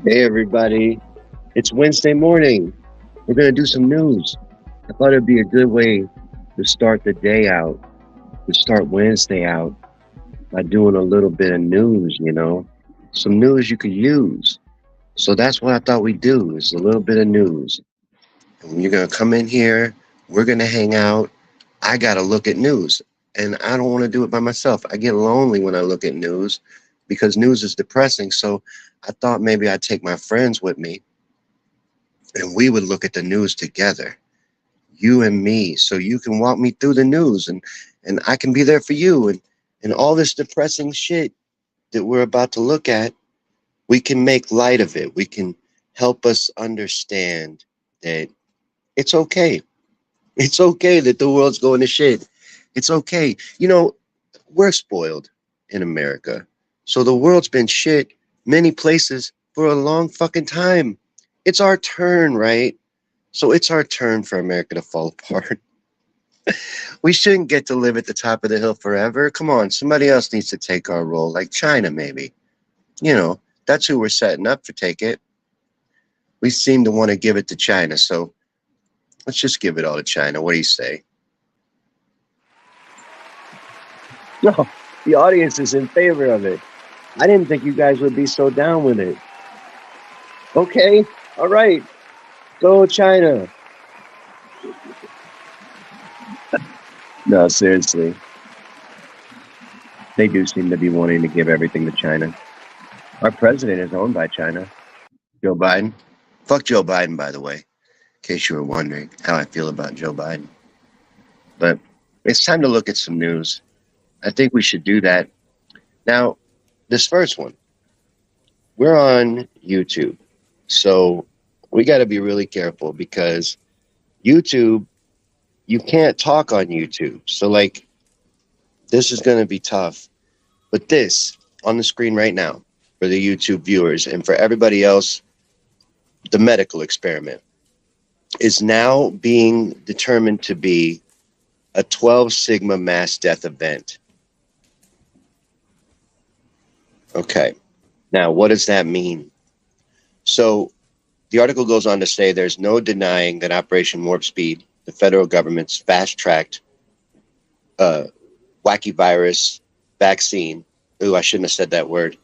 Hey everybody, it's Wednesday morning. We're gonna do some news. I thought it'd be a good way to start the day out, to start Wednesday out by doing a little bit of news, some news you could use. So that's what I thought we'd do is a little bit of news. And when you're gonna come in here, we're gonna hang out. I gotta look at news. And I don't want to do it by myself. I get lonely when I look at news because news is depressing. So I thought maybe I'd take my friends with me and we would look at the news together, you and me, so you can walk me through the news and I can be there for you and all this depressing shit that we're about to look at, we can make light of it. We can help us understand that it's okay. It's okay that the world's going to shit. It's okay. We're spoiled in America. So the world's been shit many places for a long fucking time. It's our turn, right? So it's our turn for America to fall apart. We shouldn't get to live at the top of the hill forever. Come on, somebody else needs to take our role, like China, maybe. That's who we're setting up for take it. We seem to want to give it to China, so let's just give it all to China. What do you say? No, the audience is in favor of it. I didn't think you guys would be so down with it. Okay, all right, go China. No, seriously, they do seem to be wanting to give everything to China. Our president is owned by China. Joe Biden. Fuck Joe Biden, by the way, in case you were wondering how I feel about Joe Biden. But it's time to look at some news. I think we should do that. Now, this first one, we're on YouTube. So we got to be really careful because YouTube, you can't talk on YouTube. So, like, this is going to be tough. But this on the screen right now for the YouTube viewers and for everybody else, the medical experiment is now being determined to be a 12 sigma mass death event. Okay. Now, what does that mean? So the article goes on to say there's no denying that Operation Warp Speed, the federal government's fast-tracked wacky virus vaccine, ooh, I shouldn't have said that word,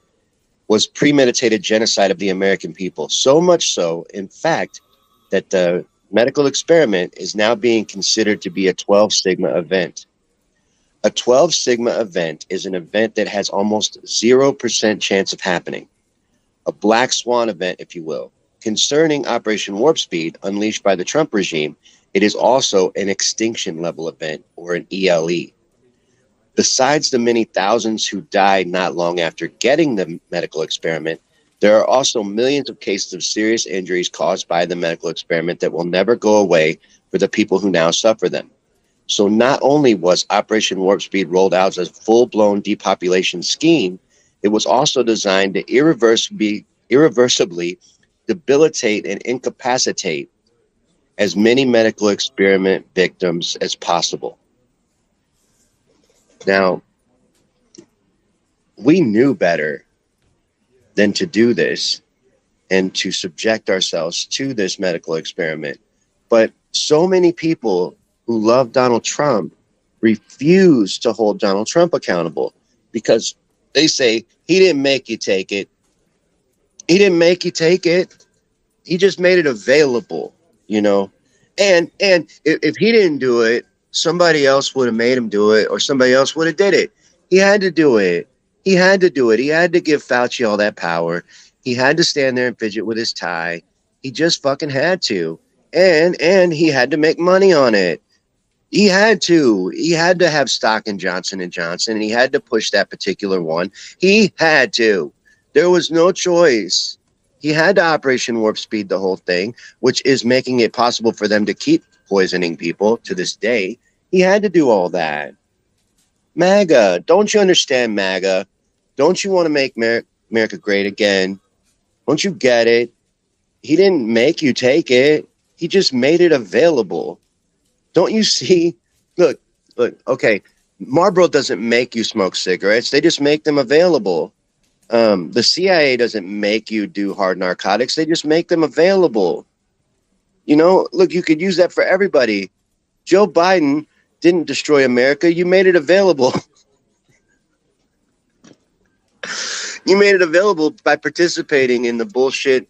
was premeditated genocide of the American people. So much so, in fact, that the medical experiment is now being considered to be a 12 sigma event. A 12 sigma event is an event that has almost 0% chance of happening. A black swan event, if you will. Concerning Operation Warp Speed, unleashed by the Trump regime, it is also an extinction level event, or an ELE. Besides the many thousands who died not long after getting the medical experiment, there are also millions of cases of serious injuries caused by the medical experiment that will never go away for the people who now suffer them. So not only was Operation Warp Speed rolled out as a full-blown depopulation scheme, it was also designed to irreversibly debilitate and incapacitate as many medical experiment victims as possible. Now, we knew better than to do this and to subject ourselves to this medical experiment. But so many people who love Donald Trump refuse to hold Donald Trump accountable because they say, he didn't make you take it. He didn't make you take it. He just made it available, And if he didn't do it, somebody else would have made him do it, or somebody else would have did it. He had to do it. He had to do it. He had to give Fauci all that power. He had to stand there and fidget with his tie. He just fucking had to. And he had to make money on it. He had to. He had to have stock in Johnson & Johnson, and he had to push that particular one. He had to. There was no choice. He had to Operation Warp Speed the whole thing, which is making it possible for them to keep poisoning people to this day. He had to do all that. MAGA, don't you understand, MAGA? Don't you want to make America great again? Don't you get it? He didn't make you take it. He just made it available. Don't you see? Look, okay. Marlboro doesn't make you smoke cigarettes. They just make them available. The CIA doesn't make you do hard narcotics. They just make them available. Look, you could use that for everybody. Joe Biden didn't destroy America. You made it available. You made it available by participating in the bullshit,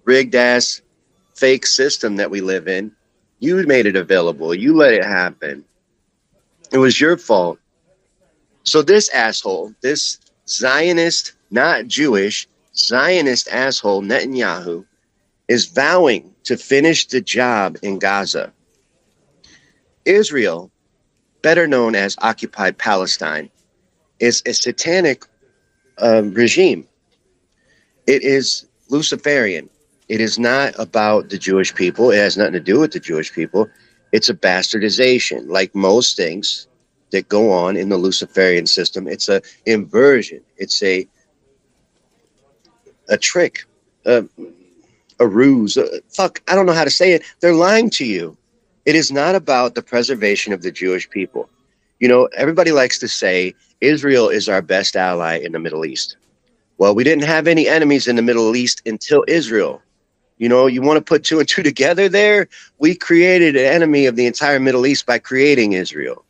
rigged ass, fake system that we live in. You made it available. You let it happen. It was your fault. So this asshole, this Zionist, not Jewish, Zionist asshole, Netanyahu, is vowing to finish the job in Gaza. Israel, better known as occupied Palestine, is a satanic regime. It is Luciferian. It is not about the Jewish people. It has nothing to do with the Jewish people. It's a bastardization, like most things that go on in the Luciferian system. It's a inversion. It's a trick, a ruse. Fuck, I don't know how to say it. They're lying to you. It is not about the preservation of the Jewish people. Everybody likes to say Israel is our best ally in the Middle East. Well, we didn't have any enemies in the Middle East until Israel. You want to put two and two together there? We created an enemy of the entire Middle East by creating Israel.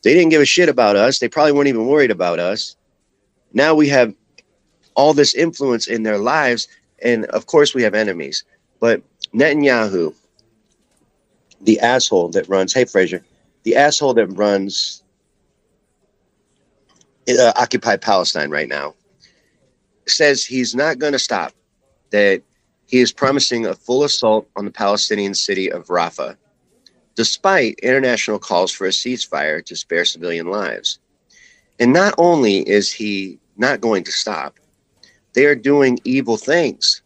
They didn't give a shit about us. They probably weren't even worried about us. Now we have all this influence in their lives. And of course we have enemies. But Netanyahu, the asshole that runs, hey Fraser, the asshole that runs occupied Palestine right now, says he's not going to stop, that he is promising a full assault on the Palestinian city of Rafah, despite international calls for a ceasefire to spare civilian lives. And not only is he not going to stop, they are doing evil things.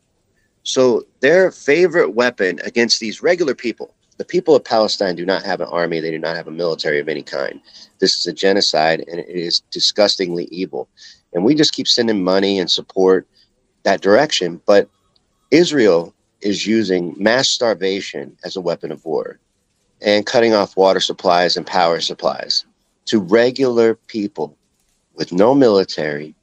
So their favorite weapon against these regular people, the people of Palestine do not have an army. They do not have a military of any kind. This is a genocide, and it is disgustingly evil. And we just keep sending money and support that direction. But Israel is using mass starvation as a weapon of war and cutting off water supplies and power supplies to regular people with no military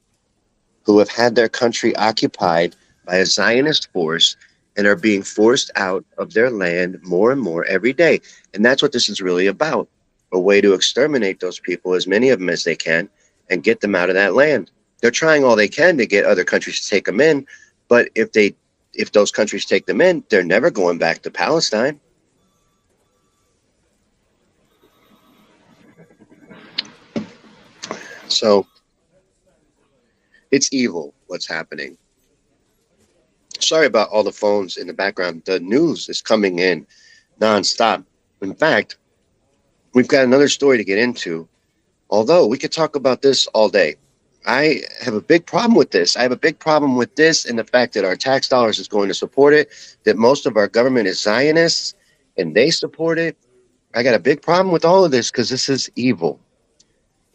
who have had their country occupied by a Zionist force and are being forced out of their land more and more every day. And that's what this is really about, a way to exterminate those people, as many of them as they can, and get them out of that land. They're trying all they can to get other countries to take them in, but if those countries take them in, they're never going back to Palestine. So it's evil what's happening. Sorry about all the phones in the background. The news is coming in nonstop. In fact, we've got another story to get into, although we could talk about this all day. I have a big problem with this. I have a big problem with this and the fact that our tax dollars is going to support it, that most of our government is Zionists and they support it. I got a big problem with all of this because this is evil.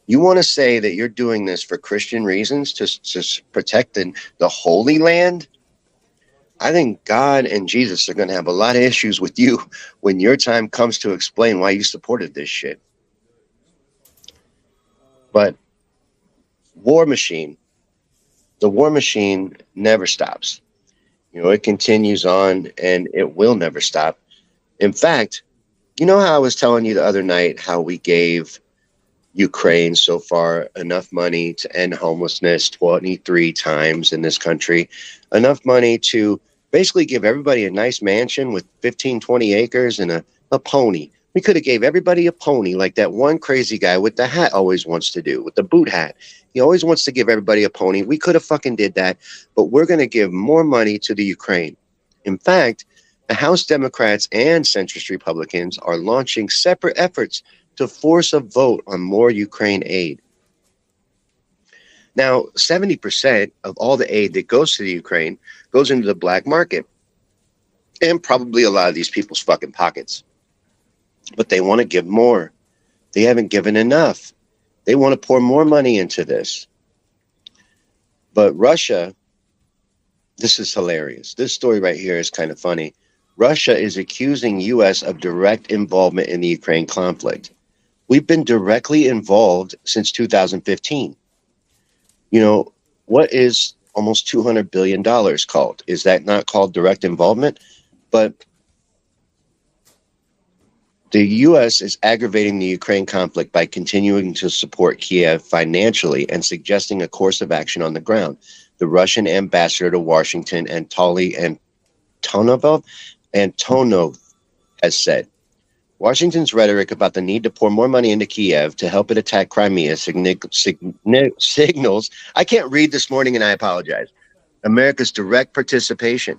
You want to say that you're doing this for Christian reasons to protect the Holy Land? I think God and Jesus are going to have a lot of issues with you when your time comes to explain why you supported this shit. But the war machine never stops. It continues on and it will never stop. In fact, how I was telling you the other night how we gave Ukraine so far enough money to end homelessness 23 times in this country, enough money to basically give everybody a nice mansion with 15, 20 acres and a pony. We could have gave everybody a pony like that one crazy guy with the hat always wants to do, with the boot hat. He always wants to give everybody a pony. We could have fucking did that, but we're going to give more money to the Ukraine. In fact, the House Democrats and centrist Republicans are launching separate efforts to force a vote on more Ukraine aid. Now, 70% of all the aid that goes to the Ukraine goes into the black market and probably a lot of these people's fucking pockets. But they want to give more. They haven't given enough. They want to pour more money into this. But Russia, this is hilarious. This story right here is kind of funny. Russia is accusing U.S. of direct involvement in the Ukraine conflict. We've been directly involved since 2015. What is almost $200 billion called? Is that not called direct involvement? But the U.S. is aggravating the Ukraine conflict by continuing to support Kiev financially and suggesting a course of action on the ground. The Russian ambassador to Washington, Antonov, has said. Washington's rhetoric about the need to pour more money into Kiev to help it attack Crimea signals, I can't read this morning and I apologize, America's direct participation.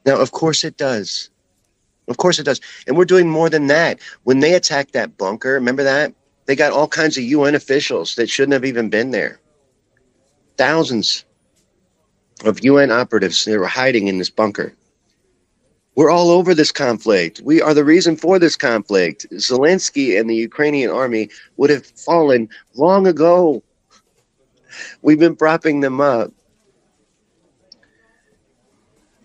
Now, of course it does. Of course it does. And we're doing more than that. When they attacked that bunker, remember that? They got all kinds of UN officials that shouldn't have even been there. Thousands of UN operatives that were hiding in this bunker. We're all over this conflict. We are the reason for this conflict. Zelensky and the Ukrainian army would have fallen long ago. We've been propping them up.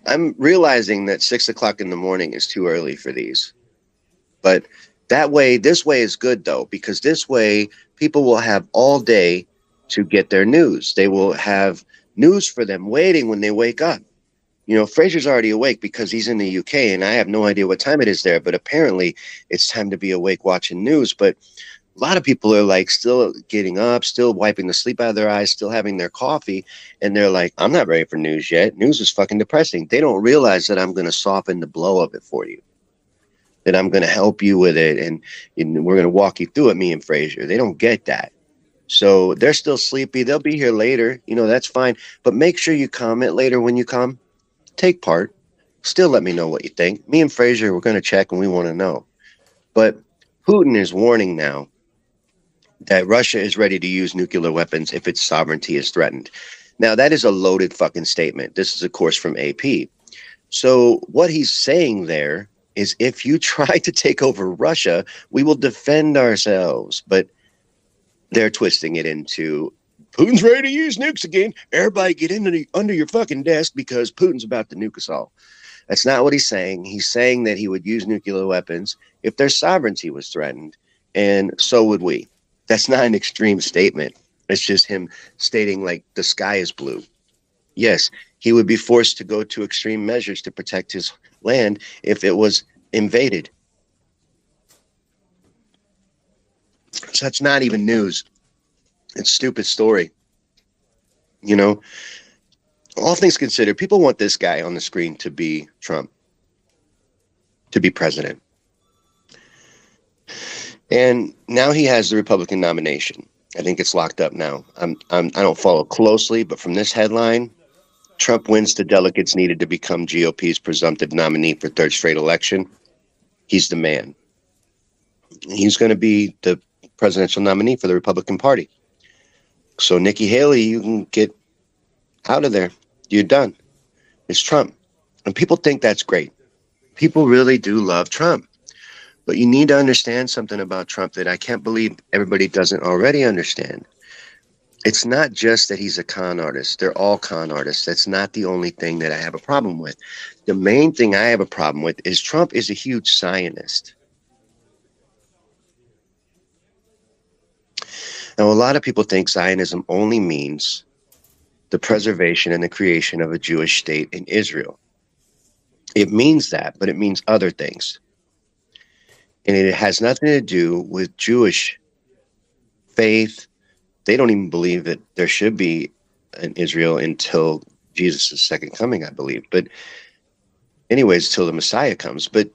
I'm realizing that 6 o'clock in the morning is too early for these. But this way is good, though, because this way people will have all day to get their news. They will have news for them waiting when they wake up. You know, Fraser's already awake because he's in the UK, and I have no idea what time it is there, but apparently it's time to be awake watching news. But a lot of people are like still getting up, still wiping the sleep out of their eyes, still having their coffee, and they're like, I'm not ready for news yet. News is fucking depressing. They don't realize that I'm going to soften the blow of it for you, that I'm going to help you with it, and we're going to walk you through it, me and Fraser. They don't get that. So they're still sleepy. They'll be here later. You know, that's fine. But make sure you comment later when you come. Take part. Still let me know what you think. Me and Fraser, we're going to check and we want to know. But Putin is warning now that Russia is ready to use nuclear weapons if its sovereignty is threatened. Now, that is a loaded fucking statement. This is, of course, from AP. So what he's saying there is if you try to take over Russia, we will defend ourselves. But they're twisting it into Putin's ready to use nukes again. Everybody get under your fucking desk because Putin's about to nuke us all. That's not what he's saying. He's saying that he would use nuclear weapons if their sovereignty was threatened, and so would we. That's not an extreme statement. It's just him stating like the sky is blue. Yes, he would be forced to go to extreme measures to protect his land if it was invaded. So that's not even news. It's a stupid story. You know, all things considered, people want this guy on the screen to be Trump, to be president. And now he has the Republican nomination. I think it's locked up now. I don't follow closely, but from this headline, Trump wins the delegates needed to become GOP's presumptive nominee for third straight election. He's the man. He's going to be the presidential nominee for the Republican Party. So Nikki Haley, you can get out of there. You're done. It's Trump. And people think that's great. People really do love Trump. But you need to understand something about Trump that I can't believe everybody doesn't already understand. It's not just that he's a con artist. They're all con artists. That's not the only thing that I have a problem with. The main thing I have a problem with is Trump is a huge Zionist. Now, a lot of people think Zionism only means the preservation and the creation of a Jewish state in Israel. It means that, but it means other things. And it has nothing to do with Jewish faith. They don't even believe that there should be an Israel until Jesus' second coming, I believe. But anyways, till the Messiah comes. But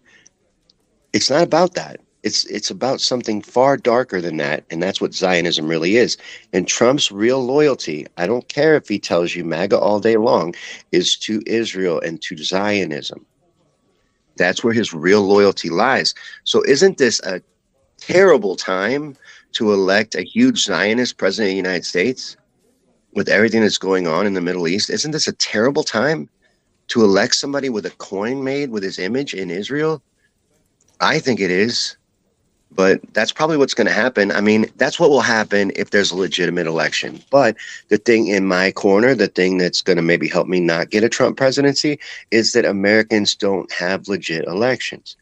it's not about that. It's about something far darker than that, and that's what Zionism really is. And Trump's real loyalty, I don't care if he tells you MAGA all day long, is to Israel and to Zionism. That's where his real loyalty lies. So isn't this a terrible time to elect a huge Zionist president of the United States with everything that's going on in the Middle East? Isn't this a terrible time to elect somebody with a coin made with his image in Israel? I think it is. But that's probably what's going to happen. I mean, that's what will happen if there's a legitimate election. But the thing in my corner, the thing that's going to maybe help me not get a Trump presidency, is that Americans don't have legit elections.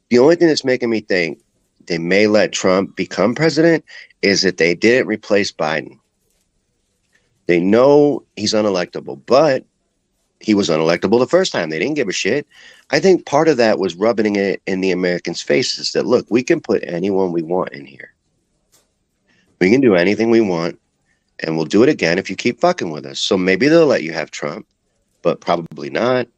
The only thing that's making me think they may let Trump become president is that they didn't replace Biden. They know he's unelectable, but he was unelectable the first time. They didn't give a shit. I think part of that was rubbing it in the Americans' faces that, look, we can put anyone we want in here. We can do anything we want, and we'll do it again if you keep fucking with us. So maybe they'll let you have Trump, but probably not.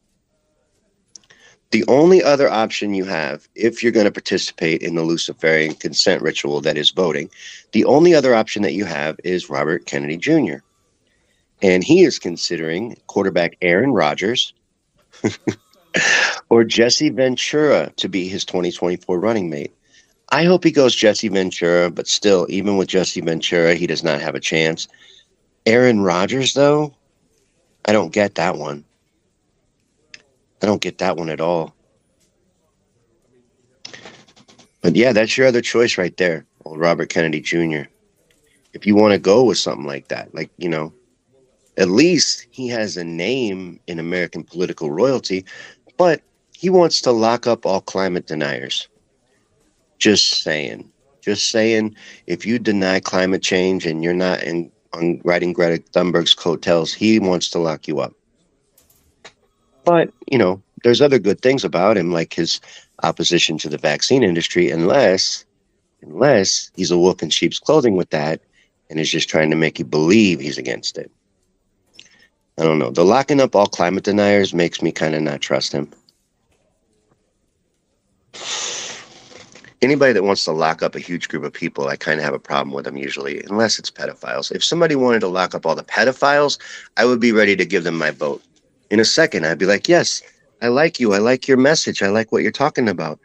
The only other option you have, if you're going to participate in the Luciferian consent ritual that is voting, the only other option that you have is Robert Kennedy Jr. And he is considering quarterback Aaron Rodgers or Jesse Ventura to be his 2024 running mate. I hope he goes Jesse Ventura, but still, even with Jesse Ventura, he does not have a chance. Aaron Rodgers, though, I don't get that one. I don't get that one at all. But yeah, that's your other choice right there, old Robert Kennedy Jr. If you want to go with something like that, like, you know, at least he has a name in American political royalty, but he wants to lock up all climate deniers. Just saying. Just saying, if you deny climate change and you're not on riding Greta Thunberg's coattails, he wants to lock you up. But, you know, there's other good things about him, like his opposition to the vaccine industry, unless he's a wolf in sheep's clothing with that and is just trying to make you believe he's against it. I don't know. The locking up all climate deniers makes me kind of not trust him. Anybody that wants to lock up a huge group of people, I kind of have a problem with them usually, unless it's pedophiles. If somebody wanted to lock up all the pedophiles, I would be ready to give them my vote. In a second, I'd be like, yes, I like you. I like your message. I like what you're talking about.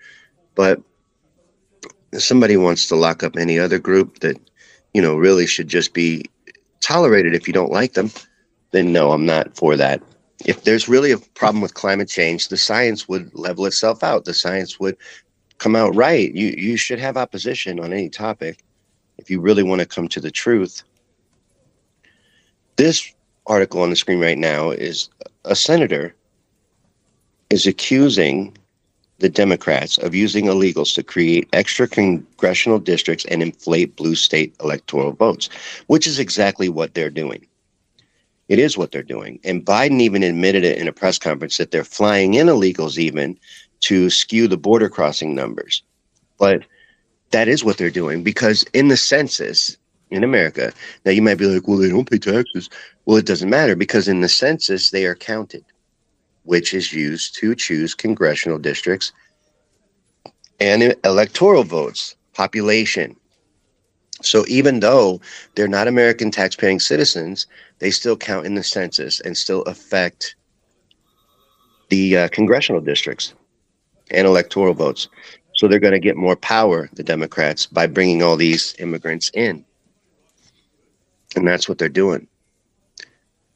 But if somebody wants to lock up any other group that, you know, really should just be tolerated if you don't like them, then no, I'm not for that. If there's really a problem with climate change, the science would level itself out. The science would come out right. You should have opposition on any topic if you really want to come to the truth. This article on the screen right now is a senator is accusing the Democrats of using illegals to create extra congressional districts and inflate blue state electoral votes, which is exactly what they're doing. It is what they're doing. And Biden even admitted it in a press conference that they're flying in illegals even to skew the border crossing numbers. But that is what they're doing, because in the census in America, now you might be like, well, they don't pay taxes. Well, it doesn't matter, because in the census, they are counted, which is used to choose congressional districts and electoral votes, population. So even though they're not American tax-paying citizens, they still count in the census and still affect the congressional districts and electoral votes. So they're going to get more power, the Democrats, by bringing all these immigrants in. And that's what they're doing.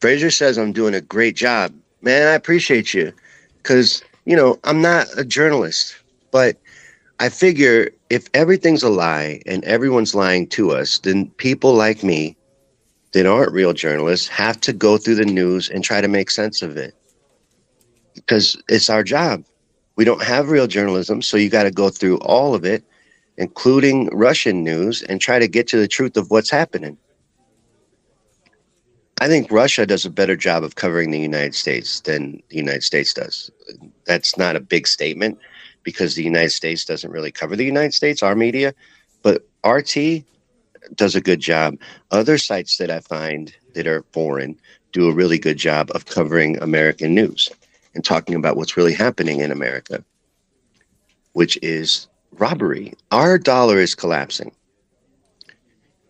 Fraser says, I'm doing a great job. Man, I appreciate you, because, you know, I'm not a journalist, but I figure if everything's a lie and everyone's lying to us, then people like me that aren't real journalists have to go through the news and try to make sense of it, because it's our job. We don't have real journalism, so you got to go through all of it, including Russian news, and try to get to the truth of what's happening. I think Russia does a better job of covering the United States than the United States does. That's not a big statement, because the United States doesn't really cover the United States, our media, but RT does a good job. Other sites that I find that are foreign do a really good job of covering American news and talking about what's really happening in America, which is robbery. Our dollar is collapsing.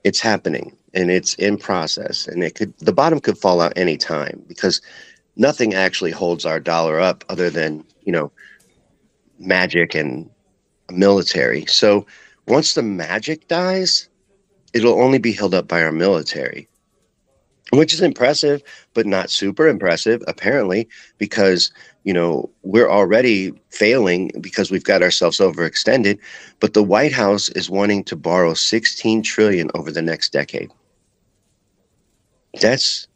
It's happening, and it's in process, and the bottom could fall out any time, because nothing actually holds our dollar up other than, you know, magic and military. So once the magic dies, it'll only be held up by our military, which is impressive, but not super impressive, apparently, because, you know, we're already failing because we've got ourselves overextended. But the White House is wanting to borrow $16 trillion over the next decade. That's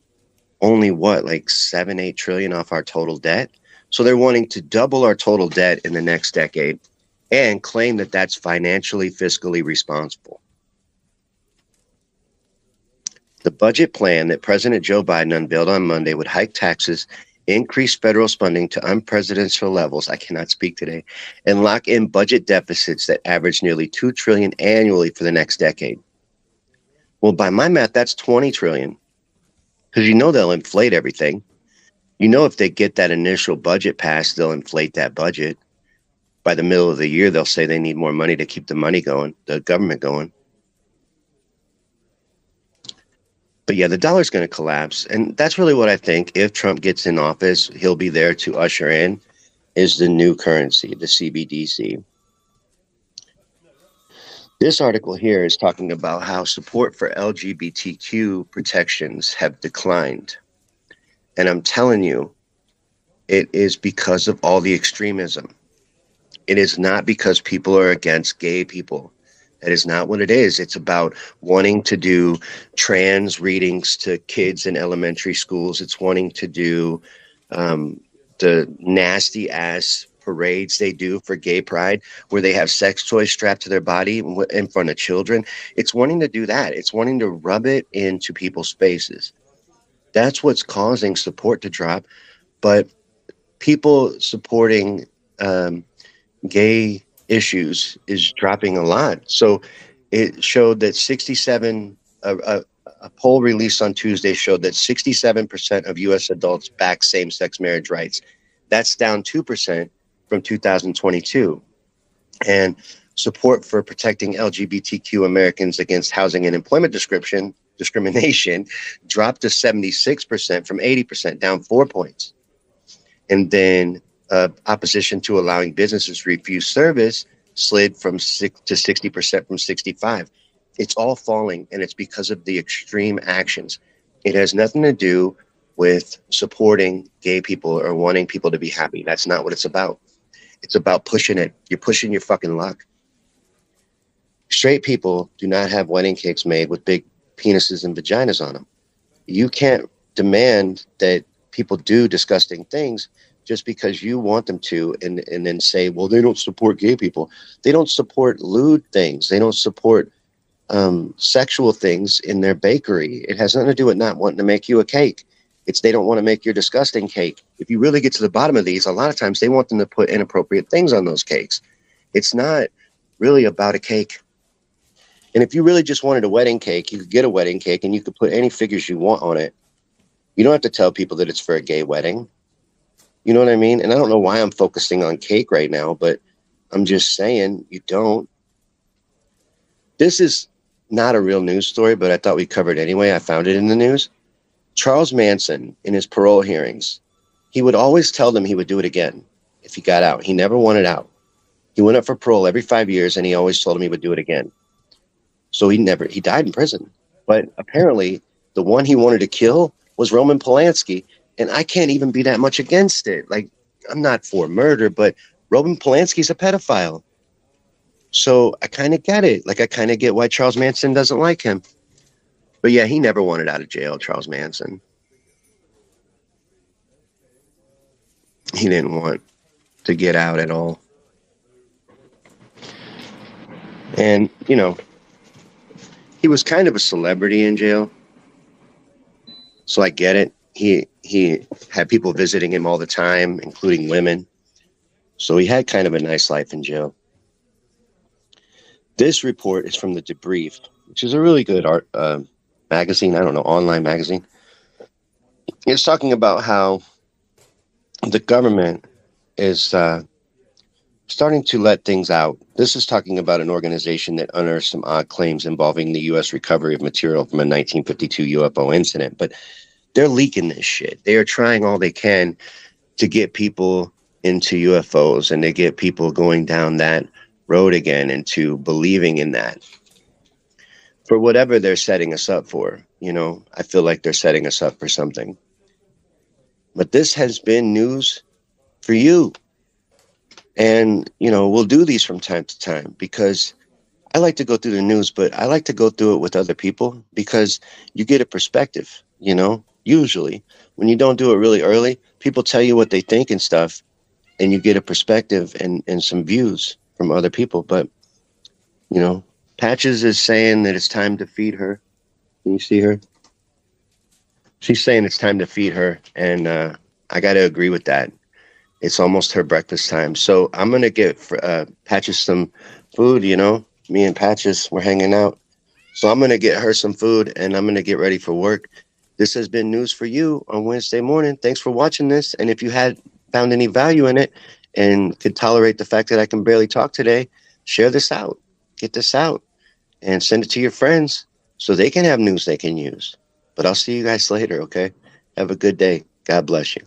only what, like 7-8 trillion off our total debt. So they're wanting to double our total debt in the next decade and claim that that's financially, fiscally responsible. The budget plan that President Joe Biden unveiled on Monday would hike taxes, increase federal spending to unprecedented levels, I cannot speak today, and lock in budget deficits that average nearly $2 trillion annually for the next decade. Well, by my math, that's $20 trillion, because you know they'll inflate everything. You know if they get that initial budget passed, they'll inflate that budget. By the middle of the year, they'll say they need more money to keep the money going, the government going. But yeah, the dollar's going to collapse. And that's really what I think. If Trump gets in office, he'll be there to usher in is the new currency, the CBDC. This article here is talking about how support for LGBTQ protections have declined. And I'm telling you, it is because of all the extremism. It is not because people are against gay people. That is not what it is. It's about wanting to do trans readings to kids in elementary schools. It's wanting to do the nasty ass parades they do for gay pride, where they have sex toys strapped to their body in front of children. It's wanting to do that. It's wanting to rub it into people's faces. That's what's causing support to drop. But people supporting gay issues is dropping a lot. So it showed that a poll released on Tuesday showed that 67% of U.S. adults back same-sex marriage rights. That's down 2% from 2022. And support for protecting LGBTQ Americans against housing and employment discrimination dropped to 76% from 80%, down 4 points. And then opposition to allowing businesses to refuse service slid from 6 to 60% from 65. It's all falling, and it's because of the extreme actions. It has nothing to do with supporting gay people or wanting people to be happy. That's not what it's about. It's about pushing it. You're pushing your fucking luck. Straight people do not have wedding cakes made with big penises and vaginas on them. You can't demand that people do disgusting things just because you want them to, and then say, well, they don't support gay people. They don't support lewd things. They don't support sexual things in their bakery. It has nothing to do with not wanting to make you a cake. It's they don't want to make your disgusting cake. If you really get to the bottom of these, a lot of times they want them to put inappropriate things on those cakes. It's not really about a cake. And if you really just wanted a wedding cake, you could get a wedding cake and you could put any figures you want on it. You don't have to tell people that it's for a gay wedding. You know what I mean? And I don't know why I'm focusing on cake right now, but I'm just saying you don't. This is not a real news story, but I thought we covered it anyway. I found it in the news. Charles Manson, in his parole hearings, he would always tell them he would do it again if he got out. He never wanted out. He went up for parole every 5 years, and he always told them he would do it again. So he died in prison. But apparently, the one he wanted to kill was Roman Polanski. And I can't even be that much against it. Like, I'm not for murder, but Roman Polanski's a pedophile. So I kind of get it. Like, I kind of get why Charles Manson doesn't like him. But yeah, he never wanted out of jail, Charles Manson. He didn't want to get out at all. And, you know, he was kind of a celebrity in jail. So I get it. He had people visiting him all the time, including women. So he had kind of a nice life in jail. This report is from The Debriefed, which is a really good art magazine. I don't know, online magazine. It's talking about how the government is starting to let things out. This is talking about an organization that unearthed some odd claims involving the U.S. recovery of material from a 1952 UFO incident. But they're leaking this shit. They are trying all they can to get people into UFOs and to get people going down that road again into believing in that. For whatever they're setting us up for, you know, I feel like they're setting us up for something. But this has been news for you. And, you know, we'll do these from time to time because I like to go through the news, but I like to go through it with other people because you get a perspective, you know. Usually, when you don't do it really early, people tell you what they think and stuff, and you get a perspective and some views from other people. But, you know, Patches is saying that it's time to feed her. Can you see her? She's saying it's time to feed her, and I got to agree with that. It's almost her breakfast time. So I'm going to get Patches some food, you know. Me and Patches, we're hanging out. So I'm going to get her some food, and I'm going to get ready for work. This has been News for You on Wednesday morning. Thanks for watching this. And if you had found any value in it and could tolerate the fact that I can barely talk today, share this out. Get this out and send it to your friends so they can have news they can use. But I'll see you guys later, okay? Have a good day. God bless you.